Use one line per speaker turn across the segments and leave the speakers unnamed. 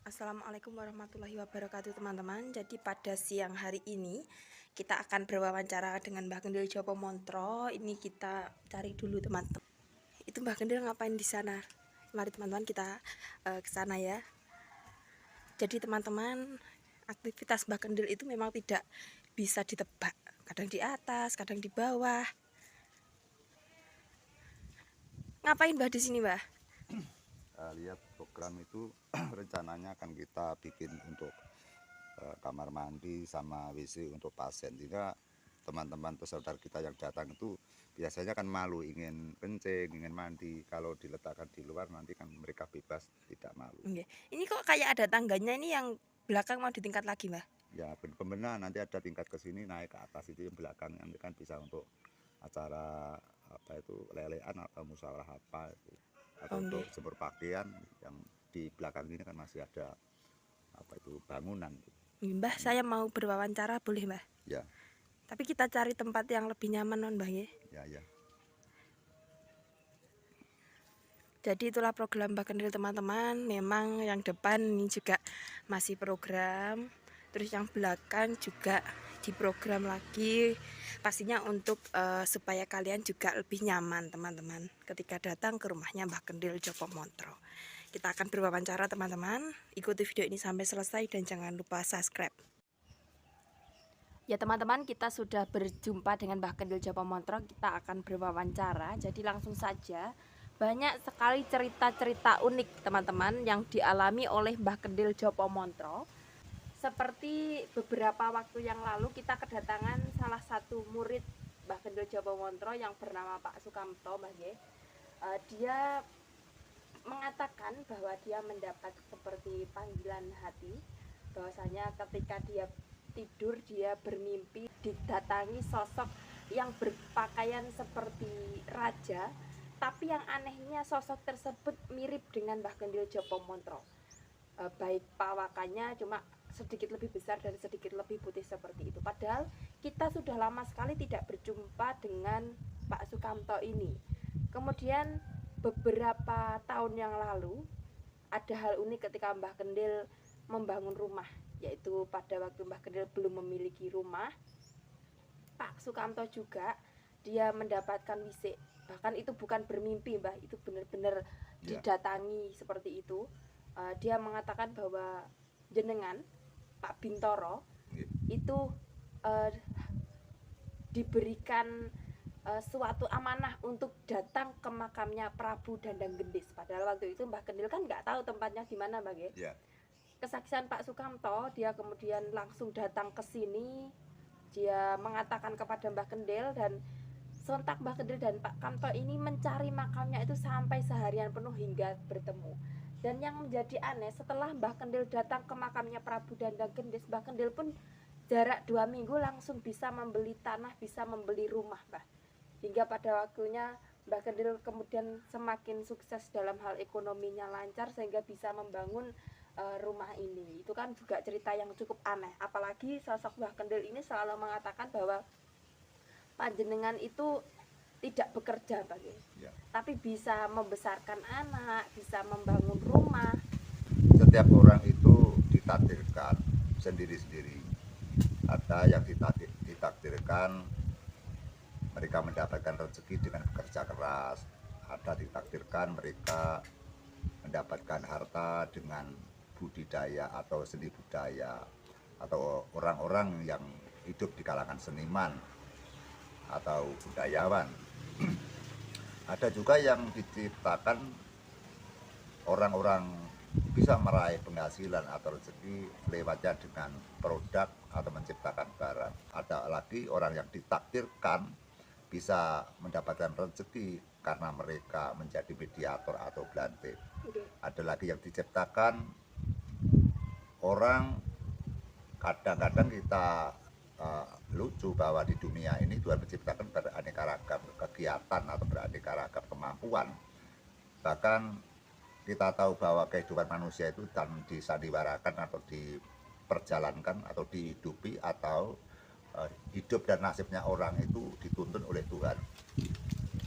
Assalamualaikum warahmatullahi wabarakatuh teman-teman. Jadi pada siang hari ini kita akan berwawancara dengan Mbah Kendil Jopo Montro. Ini kita cari dulu teman-teman. Itu Mbah Kendil ngapain di sana? Mari teman-teman kita ke sana ya. Jadi teman-teman, aktivitas Mbah Kendil itu memang tidak bisa ditebak. Kadang di atas, kadang di bawah. Ngapain Mbah di sini, Mbah?
Lihat program itu rencananya akan kita bikin untuk kamar mandi sama WC untuk pasien, sehingga teman-teman peserta kita yang datang itu biasanya kan malu ingin kencing, ingin mandi. Kalau diletakkan di luar nanti kan mereka bebas, tidak malu.
Oke. Ini kok kayak ada tangganya ini yang belakang mau ditingkat lagi, Mbah?
Ya benar, nanti ada tingkat ke sini naik ke atas, itu yang belakang nanti kan bisa untuk acara apa itu lelean atau musyawarah apa itu, atau untuk jemur pakaian. Yang di belakang ini kan masih ada apa itu bangunan.
Mbah, saya mau berwawancara, boleh Mbah?
Ya.
Tapi kita cari tempat yang lebih nyaman non Mbah ya.
Ya.
Jadi itulah program Mbah Kendil teman-teman. Memang yang depan ini juga masih program, terus yang belakang juga diprogram lagi. Pastinya untuk supaya kalian juga lebih nyaman teman-teman ketika datang ke rumahnya Mbah Kendil Jopo Montro. Kita akan berwawancara teman-teman. Ikuti video ini sampai selesai dan jangan lupa subscribe. Ya teman-teman, kita sudah berjumpa dengan Mbah Kendil Jopo Montro. Kita akan berwawancara. Jadi langsung saja. Banyak sekali cerita-cerita unik teman-teman yang dialami oleh Mbah Kendil Jopo Montro. Seperti beberapa waktu yang lalu kita kedatangan salah satu murid Mbah Kendil Jopo Montro yang bernama Pak Sukamto, Mbah Ye. Dia mengatakan bahwa dia mendapat seperti panggilan hati, bahwasanya ketika dia tidur dia bermimpi didatangi sosok yang berpakaian seperti raja, tapi yang anehnya sosok tersebut mirip dengan Mbah Kendil Jopo Montro. Baik pawakannya cuma sedikit lebih besar dan sedikit lebih putih seperti itu. Padahal kita sudah lama sekali tidak berjumpa dengan Pak Sukamto ini. Kemudian beberapa tahun yang lalu ada hal unik ketika Mbah Kendil membangun rumah, yaitu pada waktu Mbah Kendil belum memiliki rumah, Pak Sukamto juga dia mendapatkan WC. Bahkan itu bukan bermimpi Mbah, itu benar-benar didatangi seperti itu. Dia mengatakan bahwa jenengan Pak Bintoro itu diberikan suatu amanah untuk datang ke makamnya Prabu Dandang Gendis. Padahal waktu itu Mbah Kendil kan nggak tahu tempatnya di mana, Mbah.
Ya.
Kesaksian Pak Sukamto, dia kemudian langsung datang ke sini. Dia mengatakan kepada Mbah Kendil dan sontak Mbah Kendil dan Pak Kamto ini mencari makamnya itu sampai seharian penuh hingga bertemu. Dan yang menjadi aneh, setelah Mbah Kendil datang ke makamnya Prabu Dandang Gendis, Mbah Kendil pun jarak 2 minggu langsung bisa membeli tanah, bisa membeli rumah, Mbah. Hingga pada waktunya Mbah Kendil kemudian semakin sukses dalam hal ekonominya lancar sehingga bisa membangun rumah ini. Itu kan juga cerita yang cukup aneh. Apalagi sosok Mbah Kendil ini selalu mengatakan bahwa panjenengan itu tidak bekerja bagi, tapi bisa membesarkan anak, bisa membangun rumah.
Setiap orang itu ditakdirkan sendiri-sendiri. Ada yang ditakdirkan mereka mendapatkan rezeki dengan bekerja keras. Ada ditakdirkan mereka mendapatkan harta dengan budidaya atau seni budaya, atau orang-orang yang hidup di kalangan seniman atau budayawan. Ada juga yang diciptakan orang-orang bisa meraih penghasilan atau rezeki lewatnya dengan produk atau menciptakan barang. Ada lagi orang yang ditakdirkan bisa mendapatkan rezeki karena mereka menjadi mediator atau belante. Ada lagi yang diciptakan orang, kadang-kadang kita lucu bahwa di dunia ini Tuhan menciptakan beraneka ragam kegiatan atau beraneka ragam kemampuan. Bahkan kita tahu bahwa kehidupan manusia itu dan disandiwarakan atau diperjalankan atau dihidupi atau hidup dan nasibnya orang itu dituntun oleh Tuhan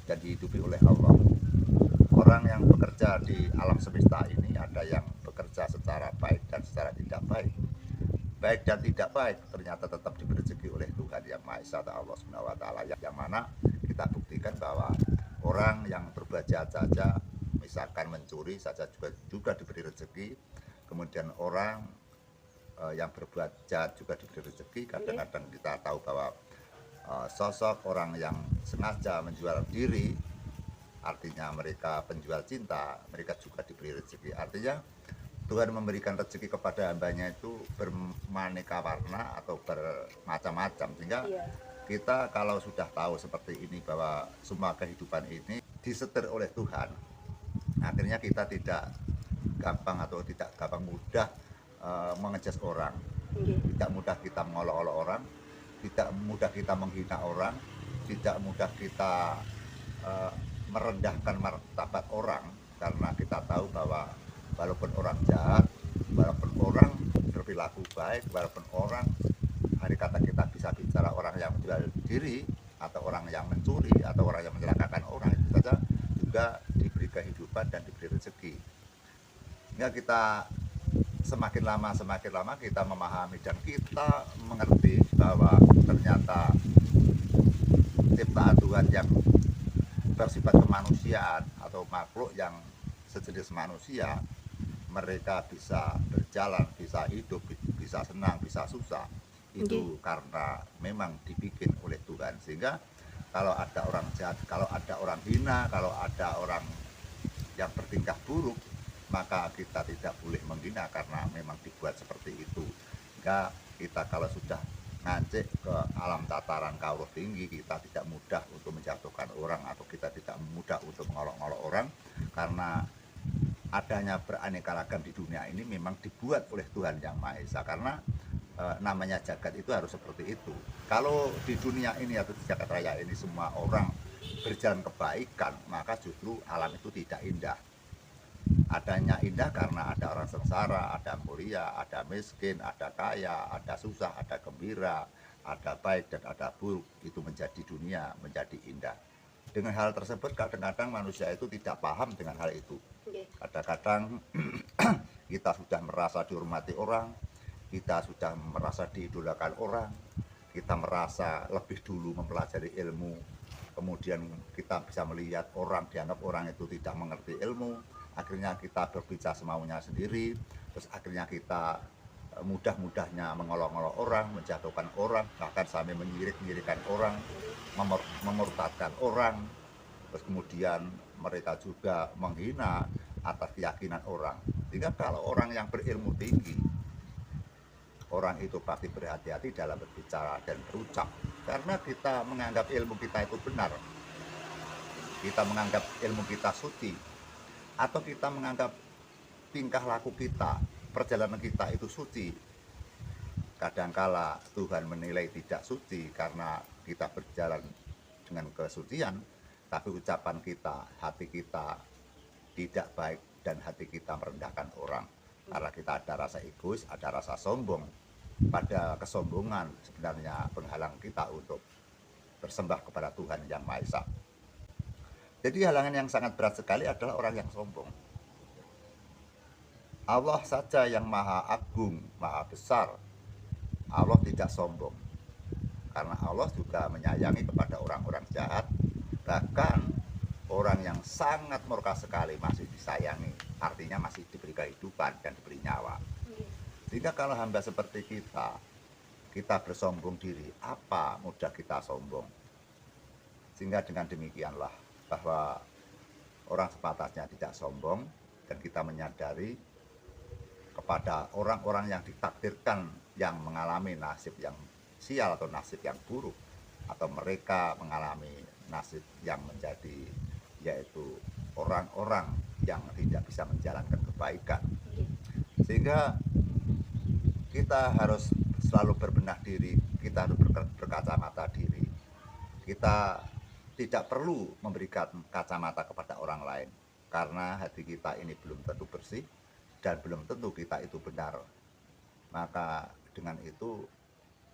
dan dihidupi oleh Allah. Orang yang bekerja di alam semesta ini ada yang bekerja secara baik baik dan tidak baik ternyata tetap diberi rezeki oleh Tuhan Yang Maha Esa atau Allah Subhanahu wa taala, yang mana kita buktikan bahwa orang yang berbuat jahat saja, misalkan mencuri saja juga diberi rezeki. Kemudian orang yang berbuat jahat juga diberi rezeki. Kadang-kadang kita tahu bahwa sosok orang yang sengaja menjual diri, artinya mereka penjual cinta, mereka juga diberi rezeki. Artinya Tuhan memberikan rezeki kepada hambanya itu bermaneka warna atau bermacam-macam, sehingga kita kalau sudah tahu seperti ini bahwa semua kehidupan ini disetir oleh Tuhan, akhirnya kita tidak gampang atau tidak gampang mudah mengejudge orang, tidak mudah kita mengolok-olok orang, tidak mudah kita menghina orang, tidak mudah kita merendahkan martabat orang, karena kita tahu bahwa walaupun orang jahat, walaupun orang berperilaku baik, walaupun orang, hari kata kita bisa bicara orang yang menjual diri atau orang yang mencuri atau orang yang mencelakakan orang, itu saja juga diberi kehidupan dan diberi rezeki. Sehingga kita semakin lama kita memahami dan kita mengerti bahwa ternyata ciptaan Tuhan yang bersifat kemanusiaan atau makhluk yang sejenis manusia, mereka bisa berjalan, bisa hidup, bisa senang, bisa susah, itu karena memang dibikin oleh Tuhan. Sehingga kalau ada orang jahat, kalau ada orang hina, kalau ada orang yang bertingkah buruk, maka kita tidak boleh menghina karena memang dibuat seperti itu. Sehingga kita kalau sudah ngancik ke alam tataran kauruh tinggi, kita tidak mudah untuk menjatuhkan orang atau kita tidak mudah untuk mengolok-olok orang, karena adanya beraneka ragam di dunia ini memang dibuat oleh Tuhan Yang Maha Esa. Karena namanya jagat itu harus seperti itu. Kalau di dunia ini atau di jagat raya ini semua orang berjalan kebaikan, maka justru alam itu tidak indah. Adanya indah karena ada orang sengsara, ada mulia, ada miskin, ada kaya, ada susah, ada gembira, ada baik dan ada buruk. Itu menjadi dunia, menjadi indah. Dengan hal tersebut kadang-kadang manusia itu tidak paham dengan hal itu. Kadang-kadang kita sudah merasa dihormati orang, kita sudah merasa diidolakan orang, kita merasa lebih dulu mempelajari ilmu, kemudian kita bisa melihat orang, dianggap orang itu tidak mengerti ilmu, akhirnya kita berbicara semaunya sendiri, terus akhirnya kita mudah-mudahnya mengolok-olok orang, menjatuhkan orang, bahkan sampai menyirik-nyirikan orang, memurtadkan orang, terus kemudian mereka juga menghina atas keyakinan orang. Sehingga kalau orang yang berilmu tinggi, orang itu pasti berhati-hati dalam berbicara dan berucap, karena kita menganggap ilmu kita itu benar, kita menganggap ilmu kita suci, atau kita menganggap tingkah laku kita, perjalanan kita itu suci. Kadangkala Tuhan menilai tidak suci karena kita berjalan dengan kesucian, tapi ucapan kita, hati kita tidak baik dan hati kita merendahkan orang. Karena kita ada rasa egois, ada rasa sombong. Pada kesombongan sebenarnya penghalang kita untuk bersembah kepada Tuhan Yang Maha Esa. Jadi halangan yang sangat berat sekali adalah orang yang sombong. Allah saja yang maha agung, maha besar. Allah tidak sombong. Karena Allah juga menyayangi kepada orang-orang jahat. Bahkan orang yang sangat murka sekali masih disayangi. Artinya masih diberi kehidupan dan diberi nyawa. Sehingga kalau hamba seperti kita bersombong diri, apa mudah kita sombong. Sehingga dengan demikianlah bahwa orang sepatasnya tidak sombong, dan kita menyadari kepada orang-orang yang ditakdirkan yang mengalami nasib yang sial atau nasib yang buruk, atau mereka mengalami nasib yang menjadi, yaitu orang-orang yang tidak bisa menjalankan kebaikan. Sehingga kita harus selalu berbenah diri, kita harus berkacamata diri. Kita tidak perlu memberikan kacamata kepada orang lain, karena hati kita ini belum tentu bersih dan belum tentu kita itu benar. Maka dengan itu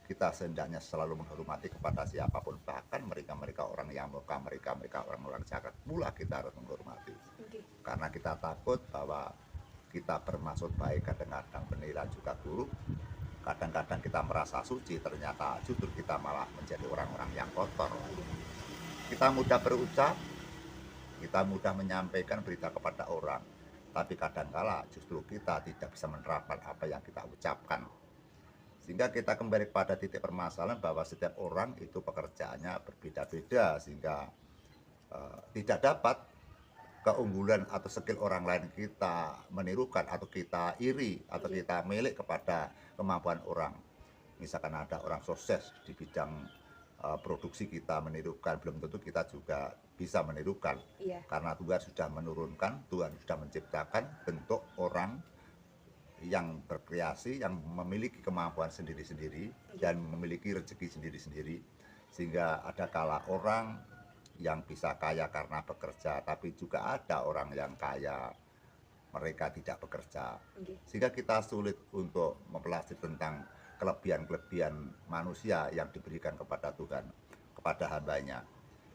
kita sehendaknya selalu menghormati kepada siapapun, bahkan mereka orang yang murka, mereka orang-orang jahat pula kita harus menghormati. Karena kita takut bahwa kita bermaksud baik, kadang-kadang penilaian juga buruk, kadang-kadang kita merasa suci, ternyata justru kita malah menjadi orang-orang yang kotor. Kita mudah berucap, kita mudah menyampaikan berita kepada orang, tapi kadangkala justru kita tidak bisa menerapkan apa yang kita ucapkan. Sehingga kita kembali pada titik permasalahan bahwa setiap orang itu pekerjaannya berbeda-beda, sehingga tidak dapat keunggulan atau skill orang lain kita menirukan atau kita iri atau kita milik kepada kemampuan orang. Misalkan ada orang sukses di bidang produksi, kita menirukan, belum tentu kita juga bisa menirukan.
Iya.
Karena Tuhan sudah menurunkan, Tuhan sudah menciptakan bentuk orang yang berkreasi, yang memiliki kemampuan sendiri-sendiri dan memiliki rezeki sendiri-sendiri. Sehingga ada kala orang yang bisa kaya karena bekerja, tapi juga ada orang yang kaya mereka tidak bekerja. Sehingga kita sulit untuk mempelajari tentang kelebihan-kelebihan manusia yang diberikan kepada Tuhan, kepada hambanya.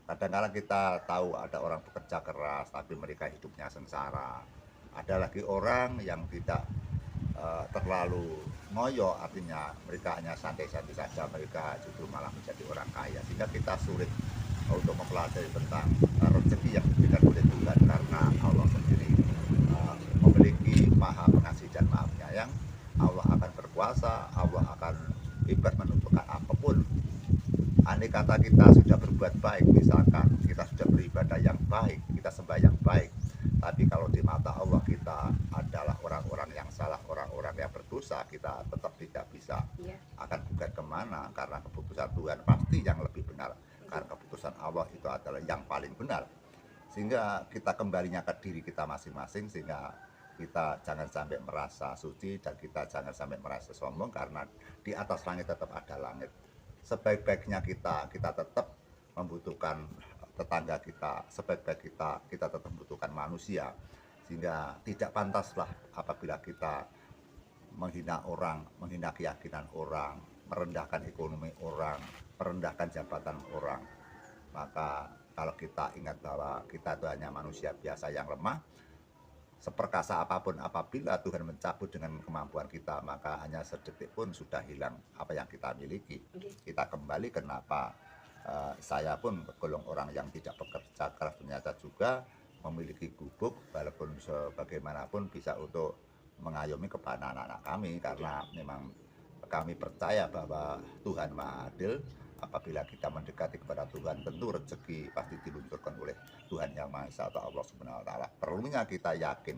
Kadang-kadang kita tahu ada orang bekerja keras, tapi mereka hidupnya sengsara. Ada lagi orang yang tidak terlalu ngoyo, artinya mereka hanya santai-santai saja, mereka justru malah menjadi orang kaya. Sehingga kita sulit untuk mempelajari tentang rezeki yang diberikan oleh Tuhan, karena Allah sendiri memiliki maha pengasih dan maha penyayang. Allah akan berkuasa, Allah akan bebas menentukan apapun. Andai kata kita sudah berbuat baik, misalkan kita sudah beribadah yang baik, kita sembah yang baik, tapi kalau di mata Allah kita adalah orang-orang yang salah, orang-orang yang berdosa, kita tetap tidak bisa akan gugat kemana, karena keputusan Tuhan pasti yang lebih benar, karena keputusan Allah itu adalah yang paling benar. Sehingga kita kembalinya ke diri kita masing-masing, sehingga kita jangan sampai merasa suci dan kita jangan sampai merasa sombong, karena di atas langit tetap ada langit. Sebaik-baiknya kita tetap membutuhkan tetangga kita, sebaik-baik kita tetap membutuhkan manusia. Sehingga tidak pantaslah apabila kita menghina orang, menghina keyakinan orang, merendahkan ekonomi orang, merendahkan jabatan orang. Maka kalau kita ingat bahwa kita itu hanya manusia biasa yang lemah, seperkasa apapun, apabila Tuhan mencabut dengan kemampuan kita, maka hanya sedetik pun sudah hilang apa yang kita miliki. Kita kembali kenapa saya pun tergolong orang yang tidak bekerja keras, ternyata juga memiliki gubuk, walaupun sebagaimanapun bisa untuk mengayomi kepada anak-anak kami, karena memang kami percaya bahwa Tuhan Maha Adil. Apabila kita mendekati kepada Tuhan, tentu rezeki pasti diluncurkan oleh Tuhan Yang Maha Esa atau Allah Subhanahu wa Ta'ala. Perlunya kita yakin,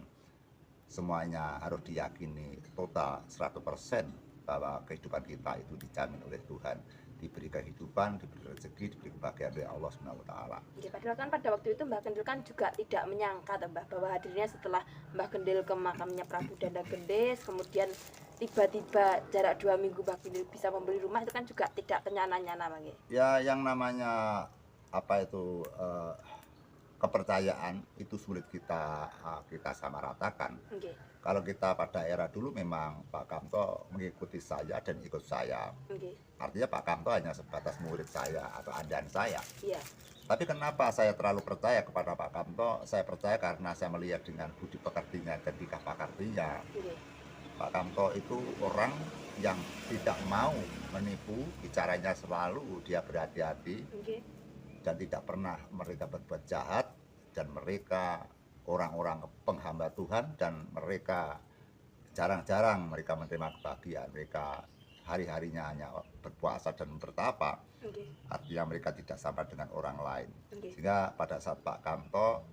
semuanya harus diyakini total 100% bahwa kehidupan kita itu dijamin oleh Tuhan, diberi kehidupan, diberi rezeki, diberi kebahagiaan dari Allah Subhanahu wa Ta'ala.
Ya, padahal kan pada waktu itu Mbah Gendil kan juga tidak menyangka Mbah bahwa hadirnya setelah Mbah Gendil ke makamnya Prabu Danda Gendis, kemudian tiba-tiba jarak 2 minggu Mbah Gendil bisa membeli rumah, itu kan juga tidak kenyana-nyana Bang.
Ya, yang namanya apa itu kepercayaan itu sulit kita samaratakan. Kalau kita pada era dulu memang Pak Kamto mengikuti saya dan ikut saya. Artinya Pak Kamto hanya sebatas murid saya atau andalan saya. Tapi kenapa saya terlalu percaya kepada Pak Kamto? Saya percaya karena saya melihat dengan budi pekertinya dan tingkah pakartinya. Pak Kamto itu orang yang tidak mau menipu, bicaranya selalu dia berhati-hati, dan tidak pernah mereka berbuat jahat, dan mereka orang-orang penghamba Tuhan, dan mereka jarang-jarang mereka menerima kebahagiaan. Mereka hari-harinya hanya berpuasa dan bertapa. Artinya mereka tidak sama dengan orang lain. Sehingga pada saat Pak Kamto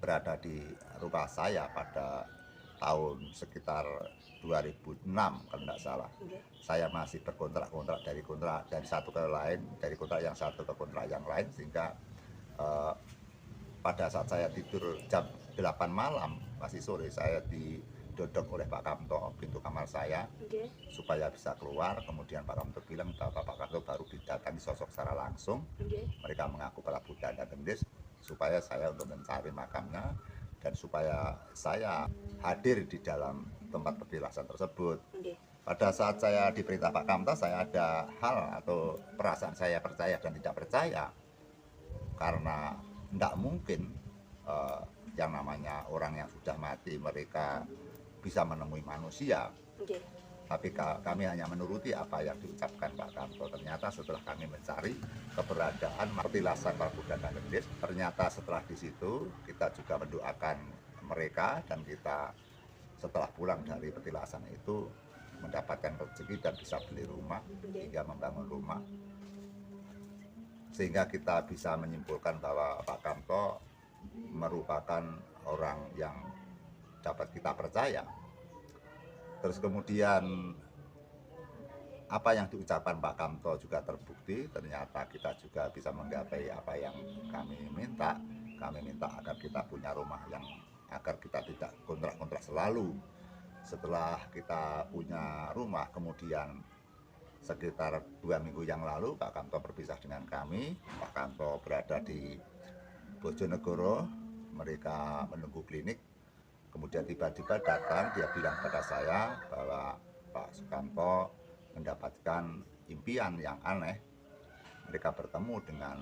berada di rumah saya pada tahun sekitar 2006 kalau tidak salah, saya masih berkontrak dari kontrak dari satu ke lain, dari kontrak yang satu ke kontrak yang lain, sehingga pada saat saya tidur jam 8 malam, masih sore, saya didodok oleh Pak Kamto pintu kamar saya supaya bisa keluar. Kemudian Pak Kamto bilang bahwa Pak Kamto baru didatangi sosok secara langsung. Mereka mengaku Prabu Danda Gendis supaya saya untuk mencari makamnya dan supaya saya hadir di dalam tempat petilasan tersebut. Pada saat saya diperintah Pak Kamto, saya ada hal atau perasaan saya percaya dan tidak percaya, karena tidak mungkin yang namanya orang yang sudah mati mereka bisa menemui manusia. tapi kami hanya menuruti apa yang diucapkan Pak Kamto. Ternyata setelah kami mencari keberadaan petilasan Prabu Dandang Gendis, ternyata setelah di situ kita juga mendoakan mereka, dan kita setelah pulang dari petilasan itu mendapatkan rezeki dan bisa beli rumah hingga membangun rumah. Sehingga kita bisa menyimpulkan bahwa Pak Kamto merupakan orang yang dapat kita percaya. Terus kemudian apa yang diucapkan Pak Kamto juga terbukti, ternyata kita juga bisa menggapai apa yang kami minta. Kami minta agar kita punya rumah yang agar kita tidak kontrak-kontrak selalu. Setelah kita punya rumah, kemudian sekitar 2 minggu yang lalu Pak Kamto berpisah dengan kami. Pak Kamto berada di Bojonegoro, mereka menunggu klinik. Kemudian tiba-tiba datang, dia bilang pada saya bahwa Pak Sukamto mendapatkan impian yang aneh. Mereka bertemu dengan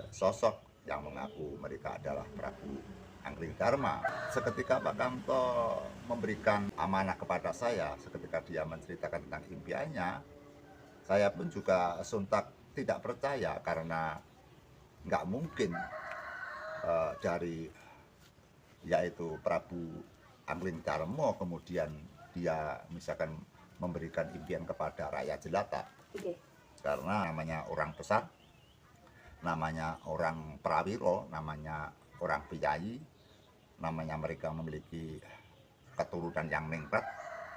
sosok yang mengaku mereka adalah Prabu Anggling-Darma. Seketika Pak Kamto memberikan amanah kepada saya, seketika dia menceritakan tentang impiannya, saya pun juga sontak tidak percaya, karena nggak mungkin dari yaitu Prabu Anggling-Darma kemudian dia misalkan memberikan impian kepada rakyat jelata. Karena namanya orang besar, namanya orang prawiro, namanya orang priyayi, namanya mereka memiliki keturunan yang ningrat,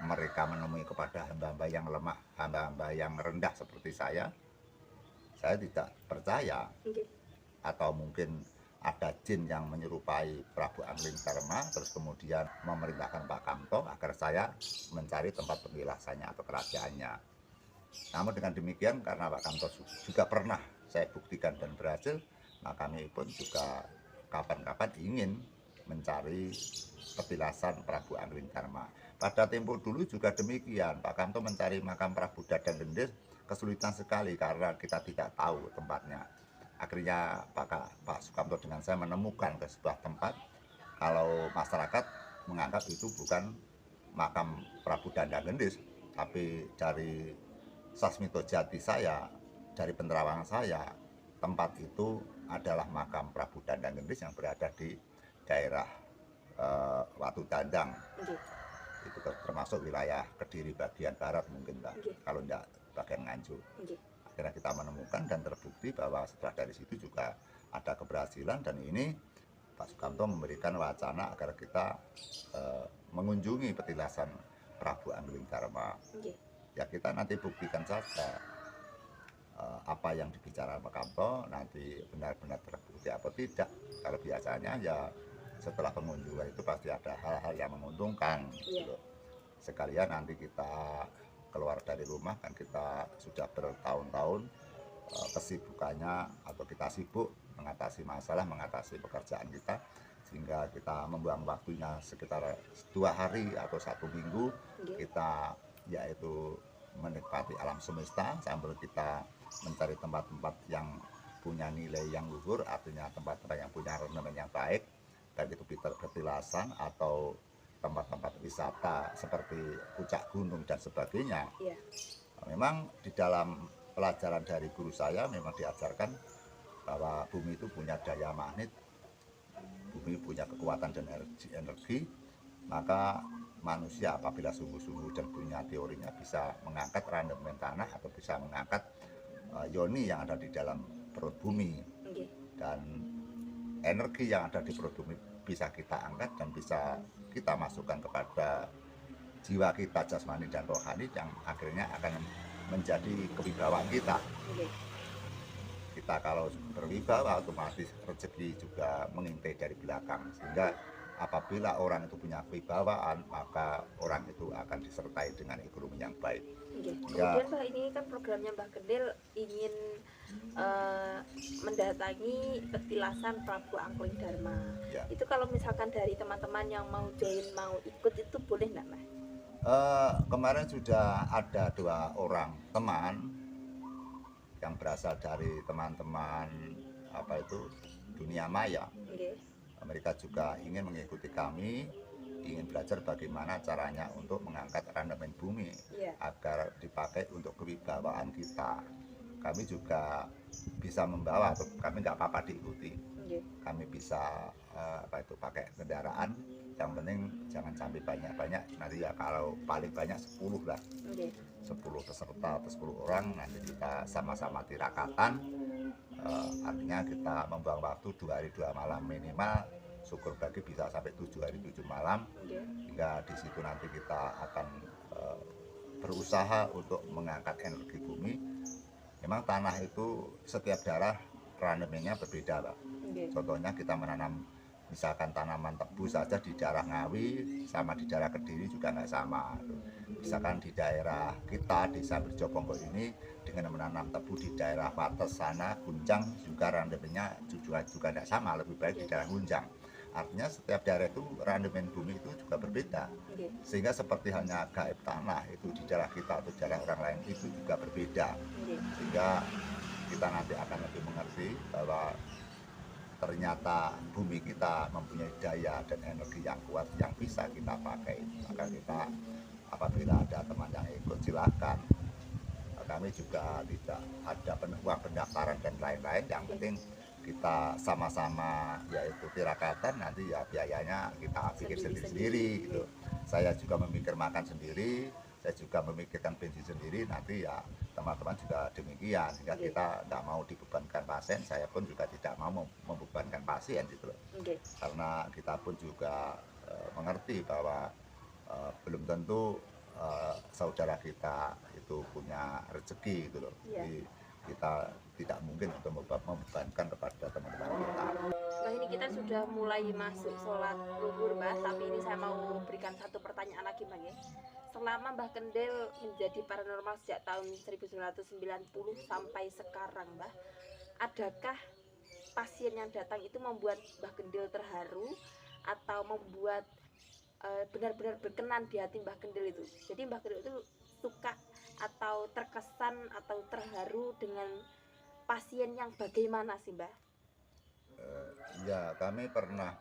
mereka menemui kepada hamba-hamba yang lemah, hamba-hamba yang rendah seperti saya tidak percaya. Atau mungkin ada jin yang menyerupai Prabu Anggling-Darma, terus kemudian memerintahkan Pak Kamto agar saya mencari tempat petilasannya atau kerajaannya. Namun dengan demikian, karena Pak Kamto juga pernah saya buktikan dan berhasil, maka kami pun juga kapan-kapan ingin mencari petilasan Prabu Anggling-Darma. Pada tempo dulu juga demikian, Pak Kamto mencari makam Prabu Dandang Gendis kesulitan sekali karena kita tidak tahu tempatnya. Akhirnya Pak Sukamto dengan saya menemukan ke sebuah tempat, kalau masyarakat menganggap itu bukan makam Prabu Dandang Gendis, tapi dari sasmito jati saya, dari penerawangan saya, tempat itu adalah makam Prabu Dandang Gendis yang berada di daerah Watu Dandang. Itu termasuk wilayah Kediri bagian barat mungkin Mbak, kalau enggak bagian Nganjuk. Akhirnya kita menemukan dan terbukti bahwa setelah dari situ juga ada keberhasilan, dan ini Pak Sukamto memberikan wacana agar kita mengunjungi petilasan Prabu Anggling-Darma. Ya kita nanti buktikan saja apa yang dibicarakan Pak Kamto nanti benar-benar terbukti atau tidak. Kalau biasanya ya setelah pengunjungan itu pasti ada hal-hal yang menguntungkan. Gitu. Sekalian nanti kita keluar dari rumah, kan kita sudah bertahun-tahun kesibukannya atau kita sibuk mengatasi masalah, mengatasi pekerjaan kita, sehingga kita membuang waktunya sekitar 2 hari atau 1 minggu kita yaitu menikmati alam semesta sambil kita mencari tempat-tempat yang punya nilai yang luhur, artinya tempat-tempat yang punya rendemen yang baik, baik itu petilasan atau tempat-tempat wisata seperti puncak gunung dan sebagainya. Memang di dalam pelajaran dari guru saya memang diajarkan bahwa bumi itu punya daya magnet, bumi punya kekuatan dan energi, maka manusia apabila sungguh-sungguh dan punya teorinya bisa mengangkat rendemen tanah atau bisa mengangkat yoni yang ada di dalam perut bumi, dan energi yang ada di perut bumi bisa kita angkat dan bisa kita masukkan kepada jiwa kita jasmani dan rohani yang akhirnya akan menjadi kewibawaan kita. Kita kalau berwibawa otomatis rezeki juga mengintai dari belakang, sehingga apabila orang itu punya kewibawaan maka orang itu akan disertai dengan ekonomi yang baik.
Kemudian Pak, ini kan programnya Mbah Gendil ingin mendatangi petilasan Prabu Anggling-Darma. Itu kalau misalkan dari teman-teman yang mau join, mau ikut, itu boleh nggak Mbah?
Kemarin sudah ada 2 orang teman yang berasal dari teman-teman apa itu dunia maya. Mereka juga ingin mengikuti kami ingin belajar bagaimana caranya untuk mengangkat randemen bumi agar dipakai untuk kewibawaan kita. Kami juga bisa membawa, atau kami nggak apa-apa diikuti. Kami bisa pakai kendaraan, yang penting jangan sampai banyak-banyak, nanti ya kalau paling banyak 10 lah. 10 peserta atau 10 orang, nanti kita sama-sama tirakatan. Artinya kita membuang waktu 2 hari 2 malam minimal, syukur bagi bisa sampai 7 hari 7 malam, hingga di situ nanti kita akan berusaha untuk mengangkat energi bumi. Memang tanah itu setiap daerah randemennya berbeda, Pak. Contohnya kita menanam misalkan tanaman tebu saja di daerah Ngawi sama di daerah Kediri juga nggak sama. Misalkan di daerah kita, desa Berjoponggo ini, dengan menanam tebu di daerah Wates sana, Gunjang, juga randemennya juga tidak sama, lebih baik di daerah Gunjang. Artinya setiap daerah itu randemen bumi itu juga berbeda. Sehingga seperti hanya gaib tanah itu di daerah kita atau daerah orang lain itu juga berbeda. Sehingga kita nanti akan lebih mengerti bahwa ternyata bumi kita mempunyai daya dan energi yang kuat yang bisa kita pakai. Maka kita, apabila ada teman yang ikut, silakan. Kami juga tidak ada uang pendaftaran dan lain-lain, yang penting kita sama-sama yaitu tirakatan, nanti ya biayanya kita pikir sendiri-sendiri gitu. Saya juga memikir makan sendiri, saya juga memikirkan bensin sendiri, nanti ya teman-teman juga demikian, sehingga kita tidak mau dibebankan pasien, saya pun juga tidak mau membebankan pasien gitu loh. Karena kita pun juga mengerti bahwa belum tentu saudara kita itu punya rezeki gitu loh. Jadi kita tidak mungkin untuk membebankan kepada teman-teman kita.
Nah, ini kita sudah mulai masuk sholat zuhur, Mbah, tapi ini saya mau berikan satu pertanyaan lagi, Mbah, ya. Selama Mbah Kendil menjadi paranormal sejak tahun 1990 sampai sekarang, Mbah, adakah pasien yang datang itu membuat Mbah Kendil terharu atau membuat benar-benar berkenan di hati Mbah Kendil itu? Jadi Mbah Kendil itu suka atau terkesan atau terharu dengan pasien yang bagaimana sih, Mbah?
Ya, kami pernah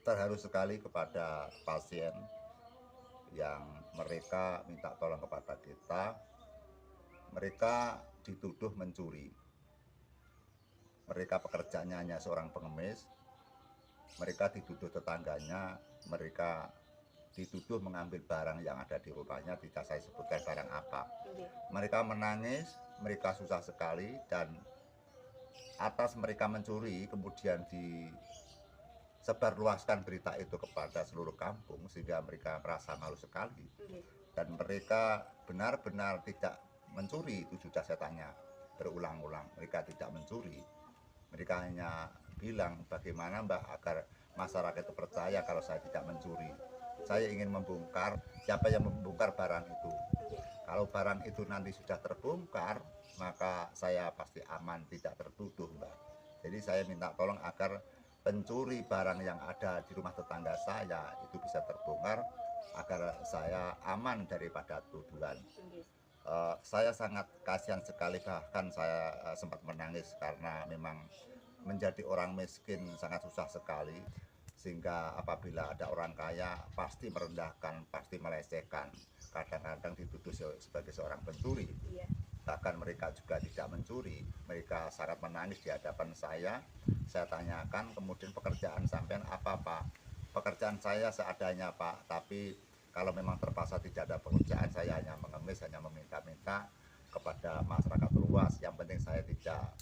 terharu sekali kepada pasien yang mereka minta tolong kepada kita. Mereka dituduh mencuri. Mereka pekerjaannya hanya seorang pengemis. Mereka dituduh tetangganya, mereka dituduh mengambil barang yang ada di rumahnya, tidak saya sebutkan barang apa. Mereka menangis, mereka susah sekali, dan atas mereka mencuri kemudian disebarluaskan berita itu kepada seluruh kampung, sehingga mereka merasa malu sekali. Dan mereka benar-benar tidak mencuri, itu sudah saya tanya berulang-ulang, mereka tidak mencuri. Mereka hanya bilang, bagaimana Mbak agar masyarakat itu percaya kalau saya tidak mencuri. Saya ingin membongkar, siapa yang membongkar barang itu. Kalau barang itu nanti sudah terbongkar, maka saya pasti aman, tidak tertuduh, Mbak. Jadi saya minta tolong agar pencuri barang yang ada di rumah tetangga saya itu bisa terbongkar, agar saya aman daripada tuduhan. Saya sangat kasihan sekali, bahkan saya sempat menangis karena memang menjadi orang miskin sangat susah sekali, sehingga apabila ada orang kaya pasti merendahkan, pasti melecehkan, kadang-kadang dituduh sebagai seorang pencuri. Bahkan mereka juga tidak mencuri, mereka sangat menangis di hadapan saya tanyakan, kemudian pekerjaan sampean apa Pak? Pekerjaan saya seadanya Pak, tapi kalau memang terpaksa tidak ada pekerjaan, saya hanya mengemis, hanya meminta-minta kepada masyarakat luas. Yang penting saya tidak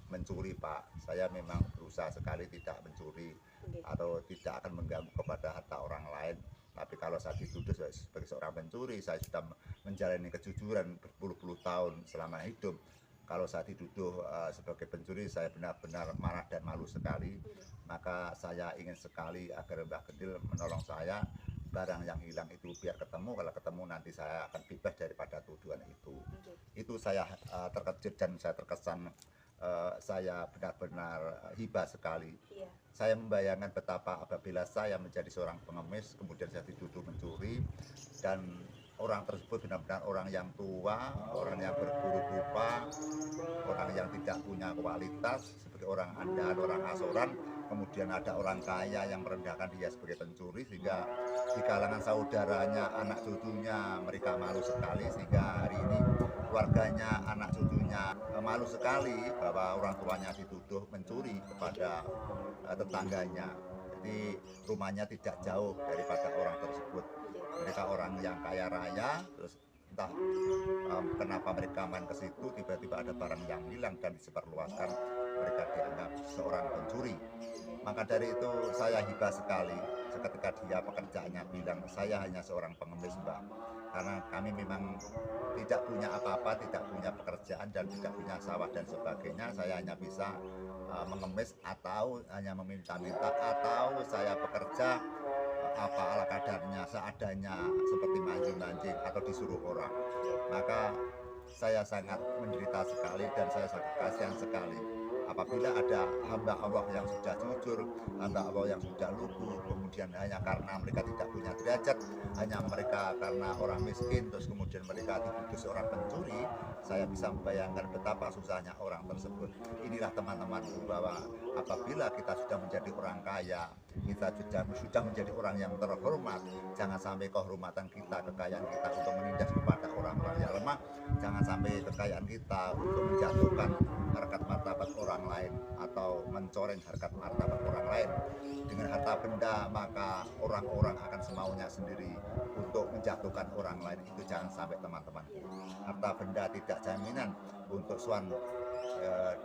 mencuri Pak. Saya memang berusaha sekali tidak mencuri atau tidak akan mengganggu kepada harta orang lain. Tapi kalau saya dituduh sebagai seorang pencuri, saya sudah menjalani kejujuran berpuluh-puluh tahun selama hidup. Kalau saya dituduh sebagai pencuri, saya benar-benar marah dan malu sekali. Maka saya ingin sekali agar Mbah Kendil menolong saya, barang yang hilang itu biar ketemu. Kalau ketemu nanti saya akan bebas daripada tuduhan itu. Itu saya terkejut dan saya terkesan, saya benar-benar hibah sekali. Saya membayangkan betapa apabila saya menjadi seorang pengemis, kemudian saya dituduh mencuri, dan orang tersebut benar-benar orang yang tua, orang yang berburuk rupa, orang yang tidak punya kualitas, sebagai orang andal, orang asoran, kemudian ada orang kaya yang merendahkan dia sebagai pencuri, sehingga di kalangan saudaranya, anak cucunya mereka malu sekali, sehingga hari ini keluarganya, anak cucunya malu sekali bahwa orang tuanya dituduh mencuri kepada tetangganya. Jadi rumahnya tidak jauh daripada orang tersebut. Mereka orang yang kaya raya, terus entah kenapa mereka main ke situ, tiba-tiba ada barang yang hilang dan disebarluaskan, mereka dianggap seorang pencuri. Maka dari itu saya hibah sekali seketika dia pekerjaannya bilang saya hanya seorang pengemis, Mbak, karena kami memang tidak punya apa-apa, tidak punya pekerjaan dan tidak punya sawah dan sebagainya. Saya hanya bisa mengemis atau hanya meminta-minta, atau saya bekerja apa ala kadarnya, seadanya, seperti mancing-mancing atau disuruh orang. Maka saya sangat menderita sekali dan saya sangat kasihan sekali apabila ada hamba Allah yang sudah jujur, hamba Allah yang sudah lugu, kemudian hanya karena mereka tidak punya derajat, hanya mereka karena orang miskin, terus kemudian mereka dituduh seorang pencuri. Saya bisa membayangkan betapa susahnya orang tersebut. Inilah teman-temanku, bahwa apabila kita sudah menjadi orang kaya, kita sudah menjadi orang yang terhormat, jangan sampai kehormatan kita, kekayaan kita untuk menindas kepada orang-orang yang lemah. Jangan sampai kekayaan kita untuk menjatuhkan harkat martabat orang lain atau mencoreng harkat martabat orang lain. Dengan harta benda maka orang-orang akan semaunya sendiri untuk menjatuhkan orang lain. Itu jangan sampai, teman-teman. Harta benda tidak jaminan untuk suan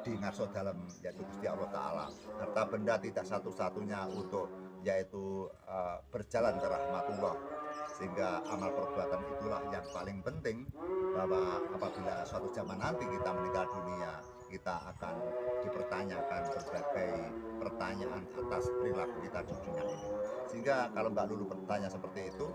di ngarso dalam, yaitu Gusti Allah Ta'ala. Harta benda tidak satu-satunya untuk yaitu berjalan ke rahmatullah, sehingga amal perbuatan itulah yang paling penting, bahwa apabila suatu zaman nanti kita meninggal dunia, kita akan dipertanyakan berbagai pertanyaan atas perilaku kita di dunia ini. Sehingga kalau Mbak Lulu bertanya seperti itu,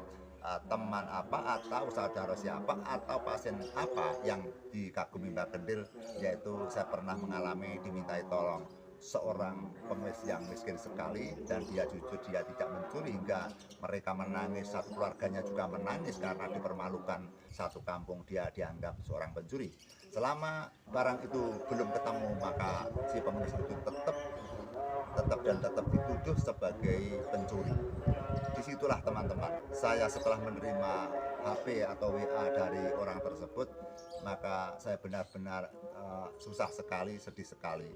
teman apa atau saudara siapa atau pasien apa yang dikagumi Mbak Gendil, yaitu saya pernah mengalami dimintai tolong seorang pengemis yang miskin sekali, dan dia jujur, dia tidak mencuri, hingga mereka menangis, satu keluarganya juga menangis karena dipermalukan satu kampung, dia dianggap seorang pencuri. Selama barang itu belum ketemu, maka si pengemis itu tetap dituduh sebagai pencuri. Disitulah, teman-teman, saya setelah menerima HP atau WA dari orang tersebut, maka saya benar-benar susah sekali, sedih sekali,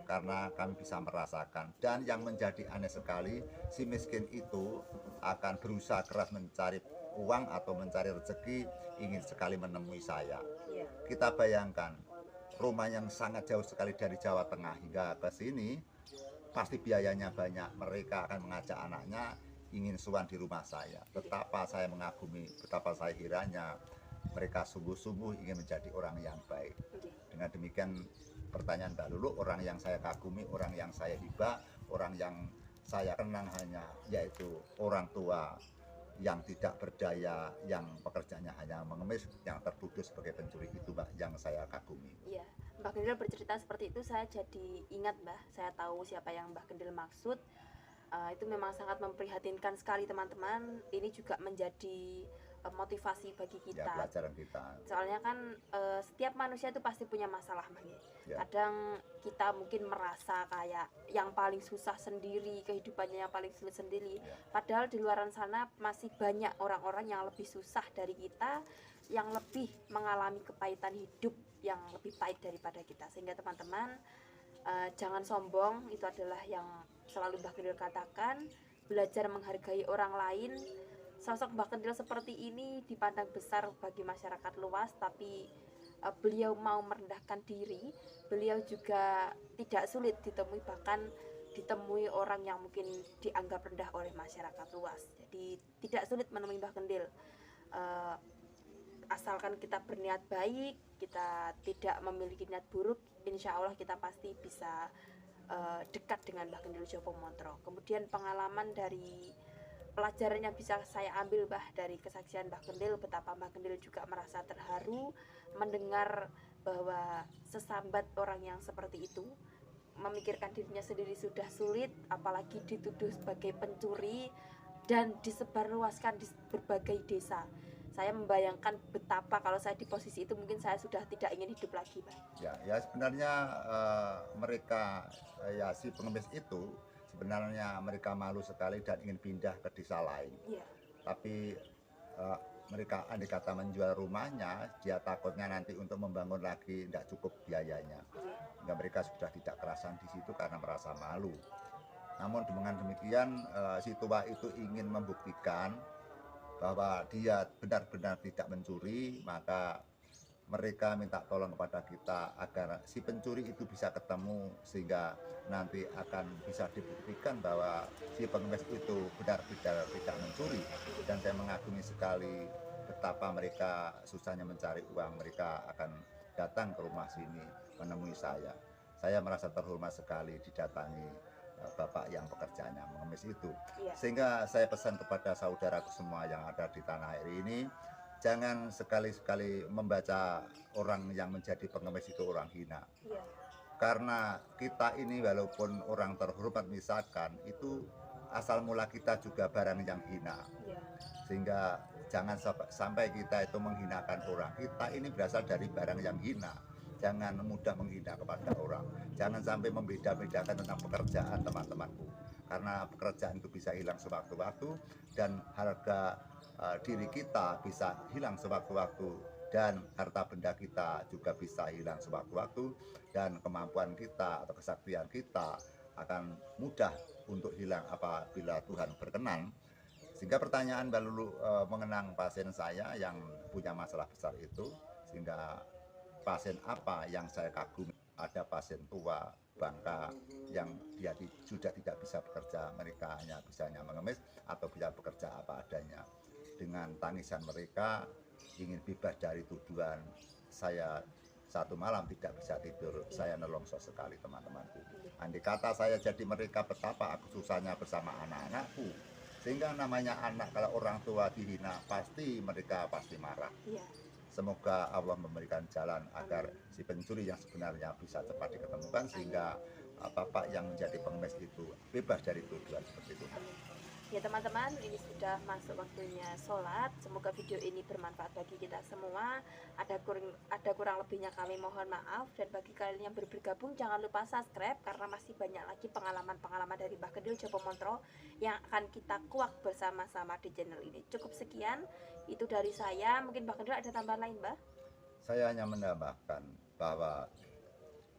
karena kami bisa merasakan. Dan yang menjadi aneh sekali, si miskin itu akan berusaha keras mencari uang atau mencari rezeki, ingin sekali menemui saya. Kita bayangkan, rumah yang sangat jauh sekali dari Jawa Tengah hingga ke sini, pasti biayanya banyak. Mereka akan mengajak anaknya ingin suan di rumah saya. Betapa saya mengagumi, betapa saya hiranya mereka sungguh-sungguh ingin menjadi orang yang baik. Dengan demikian, pertanyaan Mbak Lulu, orang yang saya kagumi, orang yang saya hibah, orang yang saya kenang hanya yaitu orang tua yang tidak berdaya, yang pekerjaannya hanya mengemis, yang tertuduh sebagai pencuri, itu Mbak yang saya kagumi.
Iya, Mbak Gendil bercerita seperti itu, saya jadi ingat, Mbah. Saya tahu siapa yang Mbah Gendil maksud. Itu memang sangat memprihatinkan sekali, teman-teman. Ini juga menjadi motivasi bagi kita.
Ya, pelajaran kita.
Soalnya kan setiap manusia itu pasti punya masalah, Mbak.
Ya.
Kadang kita mungkin merasa kayak yang paling susah sendiri, kehidupannya yang paling sulit sendiri.
Ya.
Padahal di luar sana masih banyak orang-orang yang lebih susah dari kita, yang lebih mengalami kepahitan hidup yang lebih pahit daripada kita. Sehingga teman-teman, jangan sombong, itu adalah yang selalu Mbah Gendil katakan. Belajar menghargai orang lain. Sosok Mbah Gendil seperti ini dipandang besar bagi masyarakat luas, tapi beliau mau merendahkan diri. Beliau juga tidak sulit ditemui, bahkan ditemui orang yang mungkin dianggap rendah oleh masyarakat luas. Jadi tidak sulit menemui Mbah Gendil. Asalkan kita berniat baik, kita tidak memiliki niat buruk, insya Allah kita pasti bisa dekat dengan Mbah Gendil Jopomontro. Kemudian pengalaman dari pelajaran yang bisa saya ambil, Mbah, dari kesaksian Mbah Gendil, betapa Mbah Gendil juga merasa terharu mendengar bahwa sesambat orang yang seperti itu, memikirkan dirinya sendiri sudah sulit, apalagi dituduh sebagai pencuri dan disebarluaskan di berbagai desa. Saya membayangkan betapa kalau saya di posisi itu mungkin saya sudah tidak ingin hidup lagi, Pak.
Ya sebenarnya mereka, ya si pengemis itu sebenarnya mereka malu sekali dan ingin pindah ke desa lain.
Iya.
Tapi mereka andai kata menjual rumahnya, dia takutnya nanti untuk membangun lagi tidak cukup biayanya.
Iya.
Sehingga mereka sudah tidak kerasan di situ karena merasa malu. Namun dengan demikian si tua itu ingin membuktikan bahwa dia benar-benar tidak mencuri, maka mereka minta tolong kepada kita agar si pencuri itu bisa ketemu sehingga nanti akan bisa dibuktikan bahwa si pengemis itu benar-benar tidak mencuri. Dan saya mengagumi sekali betapa mereka susahnya mencari uang, mereka akan datang ke rumah sini menemui saya. Saya merasa terhormat sekali didatangi bapak yang pekerjaannya mengemis itu.
Iya.
Sehingga saya pesan kepada saudaraku semua yang ada di tanah air ini, jangan sekali-sekali membaca orang yang menjadi pengemis itu orang hina.
Iya.
Karena kita ini walaupun orang terhormat misalkan, itu asal mula kita juga barang yang hina.
Iya.
Sehingga jangan sampai kita itu menghinakan orang. Kita ini berasal dari barang yang hina. Jangan mudah menghina kepada orang. Jangan sampai membeda-bedakan tentang pekerjaan teman-temanku. Karena pekerjaan itu bisa hilang sewaktu-waktu dan harga diri kita bisa hilang sewaktu-waktu dan harta benda kita juga bisa hilang sewaktu-waktu dan kemampuan kita atau kesaktian kita akan mudah untuk hilang apabila Tuhan berkenan. Sehingga pertanyaan Mbak Lulu mengenang pasien saya yang punya masalah besar itu, sehingga pasien apa yang saya kagumi? Ada pasien tua bangka yang dia sudah tidak bisa bekerja, mereka hanya bisanya mengemis atau bisa bekerja apa adanya. Dengan tangisan mereka ingin bebas dari tuduhan, saya satu malam tidak bisa tidur, saya nelongso sekali teman-temanku. Andai kata saya jadi mereka, betapa aku susahnya bersama anak-anakku. Sehingga namanya anak, kalau orang tua dihina, pasti mereka pasti marah.
Iya.
Semoga Allah memberikan jalan agar si pencuri yang sebenarnya bisa cepat diketemukan, sehingga bapak yang menjadi pengemis itu bebas dari tuduhan seperti itu.
Ya teman-teman, ini sudah masuk waktunya sholat. Semoga video ini bermanfaat bagi kita semua. Ada kurang lebihnya kami mohon maaf. Dan bagi kalian yang baru bergabung, jangan lupa subscribe, karena masih banyak lagi pengalaman-pengalaman dari Mbah Kendil Jopo Montro yang akan kita kuak bersama-sama di channel ini. Cukup sekian, itu dari saya. Mungkin Mbah Kendil ada tambahan lain, Mbah?
Saya hanya menambahkan bahwa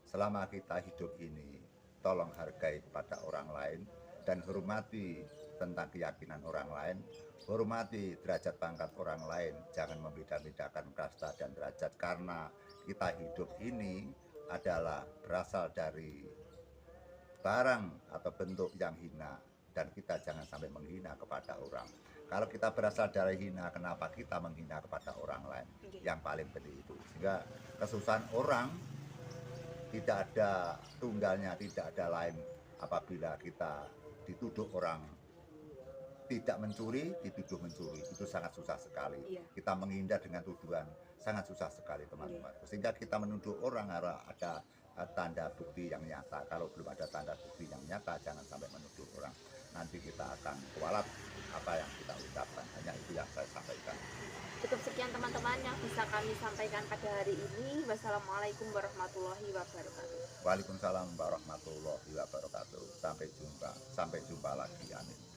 selama kita hidup ini, tolong hargai kepada orang lain dan hormati tentang keyakinan orang lain, hormati derajat pangkat orang lain, jangan membeda-bedakan kasta dan derajat, karena kita hidup ini adalah berasal dari barang atau bentuk yang hina, dan kita jangan sampai menghina kepada orang. Kalau kita berasal dari hina, kenapa kita menghina kepada orang lain? Yang paling penting itu. Sehingga kesusahan orang tidak ada tunggalnya, tidak ada lain apabila kita dituduh orang tidak mencuri, dituduh mencuri. Itu sangat susah sekali.
Iya.
Kita menghindar dengan tuduhan sangat susah sekali teman-teman. Sehingga kita menuduh orang harus ada tanda bukti yang nyata. Kalau belum ada tanda bukti yang nyata, jangan sampai menuduh orang. Nanti kita akan kualat apa yang kita ucapkan. Hanya itu yang saya sampaikan.
Cukup sekian teman-teman yang bisa kami sampaikan pada hari ini. Wassalamualaikum warahmatullahi wabarakatuh.
Waalaikumsalam warahmatullahi wabarakatuh. Sampai jumpa lagi. Amin.